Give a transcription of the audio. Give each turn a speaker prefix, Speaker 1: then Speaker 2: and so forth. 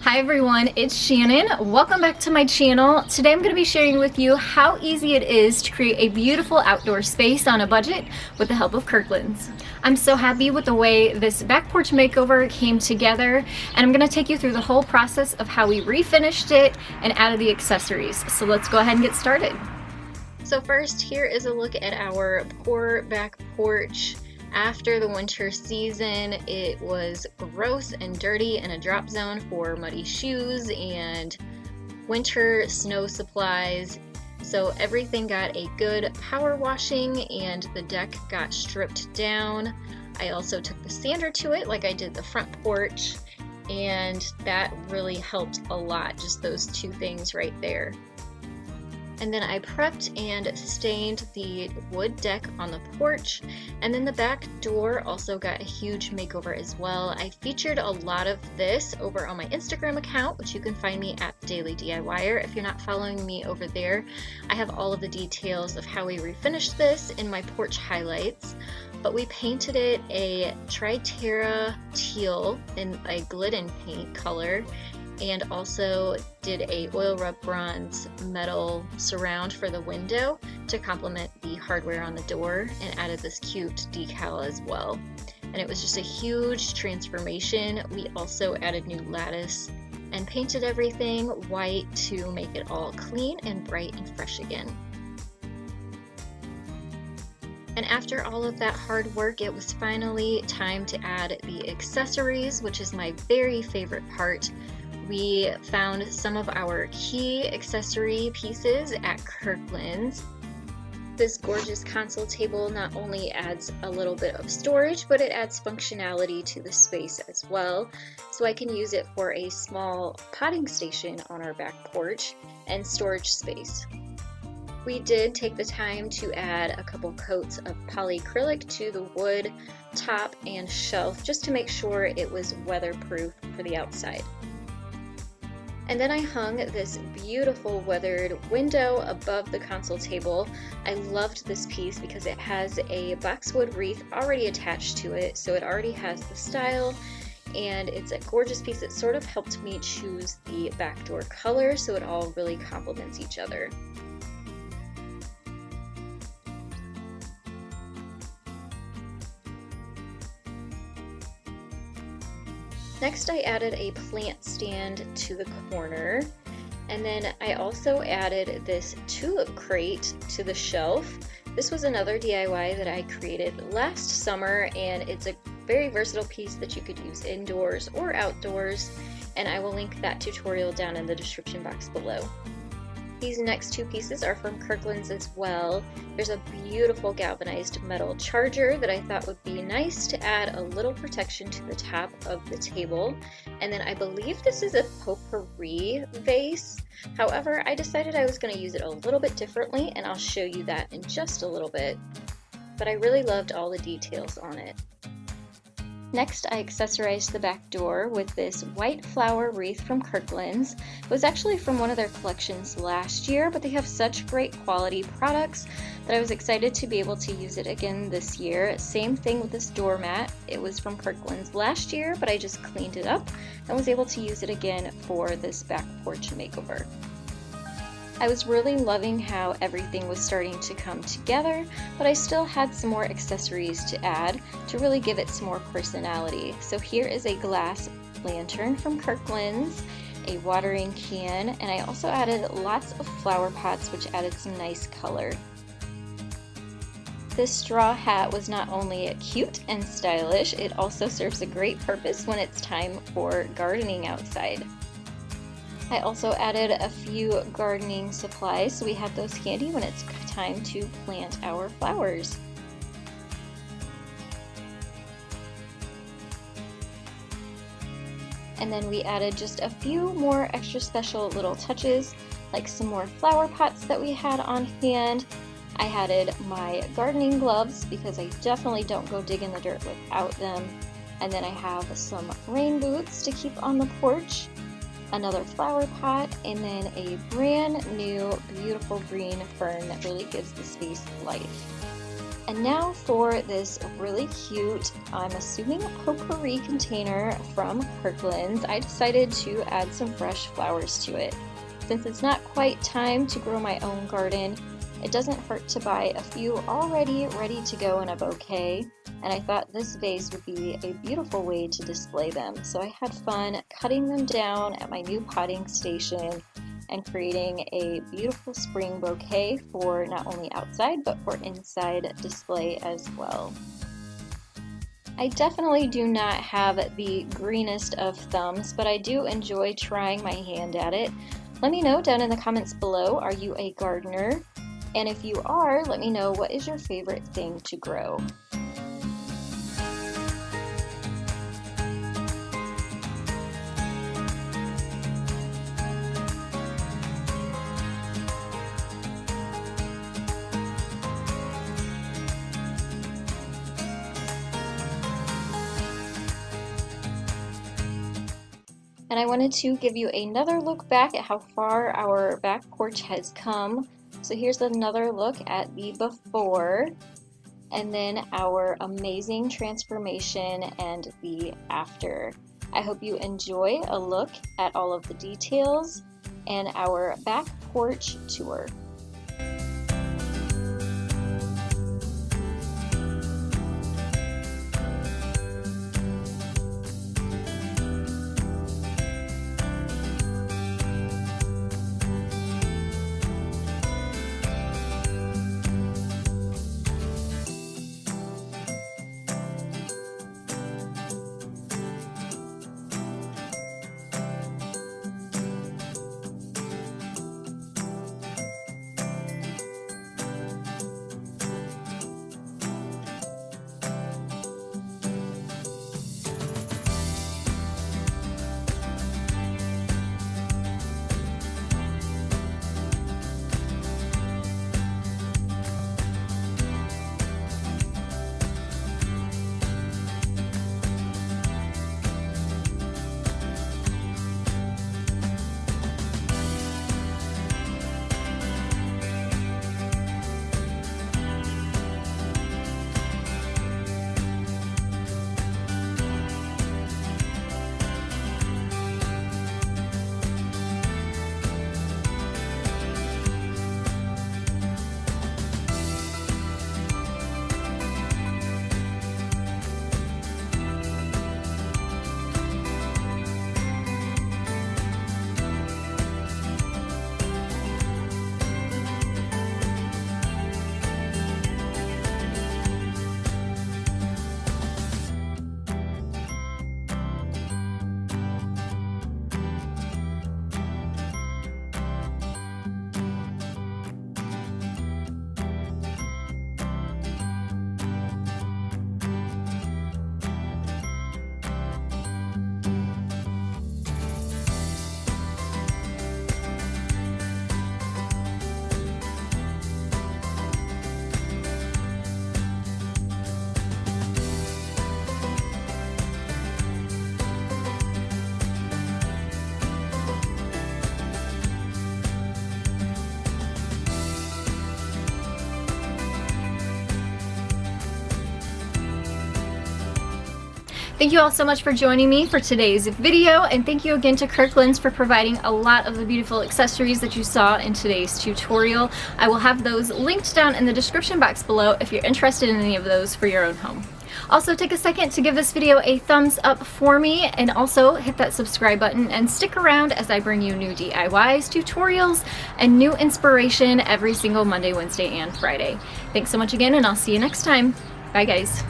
Speaker 1: Hi everyone, it's Shannon. Welcome back to my channel. Today I'm going to be sharing with you how easy it is to create a beautiful outdoor space on a budget with the help of Kirkland's. I'm so happy with the way this back porch makeover came together, and I'm going to take you through the whole process of how we refinished it and added the accessories. So let's go ahead and get started. So first, here is a look at our poor back porch. After the winter season, it was gross and dirty and a drop zone for muddy shoes and winter snow supplies. So everything got a good power washing and the deck got stripped down. I also took the sander to it like I did the front porch, and that really helped a lot, just those two things right there. And then I prepped and stained the wood deck on the porch, and then the back door also got a huge makeover as well. I featured a lot of this over on my Instagram account, which you can find me at TheDailyDIYer. If you're not following me over there, I have all of the details of how we refinished this in my porch highlights. But we painted it a Tri-Terra teal in a Glidden paint color, and also did a oil rub bronze metal surround for the window to complement the hardware on the door, and added this cute decal as well. And it was just a huge transformation. We also added new lattice and painted everything white to make it all clean and bright and fresh again. And after all of that hard work, it was finally time to add the accessories, which is my very favorite part. We found some of our key accessory pieces at Kirkland's. This gorgeous console table not only adds a little bit of storage, but it adds functionality to the space as well. So I can use it for a small potting station on our back porch and storage space. We did take the time to add a couple coats of polyacrylic to the wood top and shelf just to make sure it was weatherproof for the outside. And then I hung this beautiful weathered window above the console table. I loved this piece because it has a Boxwood wreath already attached to it, so it already has the style, and it's a gorgeous piece. It sort of helped me choose the back door color, so it all really complements each other. Next, I added a plant stand to the corner, and then I also added this Tulip Crate to the shelf. This was another DIY that I created last summer, and it's a very versatile piece that you could use indoors or outdoors, and I will link that tutorial down in the description box below. These next two pieces are from Kirkland's as well. There's a beautiful galvanized metal charger that I thought would be nice to add a little protection to the top of the table. And then I believe this is a potpourri vase. However, I decided I was going to use it a little bit differently, and I'll show you that in just a little bit. But I really loved all the details on it. Next, I accessorized the back door with this white flower wreath from Kirkland's. It was actually from one of their collections last year, but they have such great quality products that I was excited to be able to use it again this year. Same thing with this doormat. It was from Kirkland's last year, but I just cleaned it up and was able to use it again for this back porch makeover. I was really loving how everything was starting to come together, but I still had some more accessories to add to really give it some more personality. So here is a glass lantern from Kirkland's, a watering can, and I also added lots of flower pots, which added some nice color. This straw hat was not only cute and stylish, it also serves a great purpose when it's time for gardening outside. I also added a few gardening supplies, so we have those handy when it's time to plant our flowers. And then we added just a few more extra special little touches, like some more flower pots that we had on hand. I added my gardening gloves because I definitely don't go dig in the dirt without them. And then I have some rain boots to keep on the porch, another flower pot, and then a brand new beautiful green fern that really gives the space life. And now for this really cute, I'm assuming potpourri container from Kirkland. I decided to add some fresh flowers to it. Since it's not quite time to grow my own garden, it doesn't hurt to buy a few already ready to go in a bouquet, and I thought this vase would be a beautiful way to display them. So I had fun cutting them down at my new potting station and creating a beautiful spring bouquet for not only outside but for inside display as well. I definitely do not have the greenest of thumbs, but I do enjoy trying my hand at it. Let me know down in the comments below, are you a gardener? And if you are, let me know what is your favorite thing to grow. And I wanted to give you another look back at how far our back porch has come. So here's another look at the before, and then our amazing transformation and the after. I hope you enjoy a look at all of the details and our back porch tour. Thank you all so much for joining me for today's video, and thank you again to Kirkland's for providing a lot of the beautiful accessories that you saw in today's tutorial. I will have those linked down in the description box below if you're interested in any of those for your own home. Also, take a second to give this video a thumbs up for me, and also hit that subscribe button and stick around as I bring you new DIYs, tutorials, and new inspiration every single Monday, Wednesday, and Friday. Thanks so much again, and I'll see you next time. Bye guys.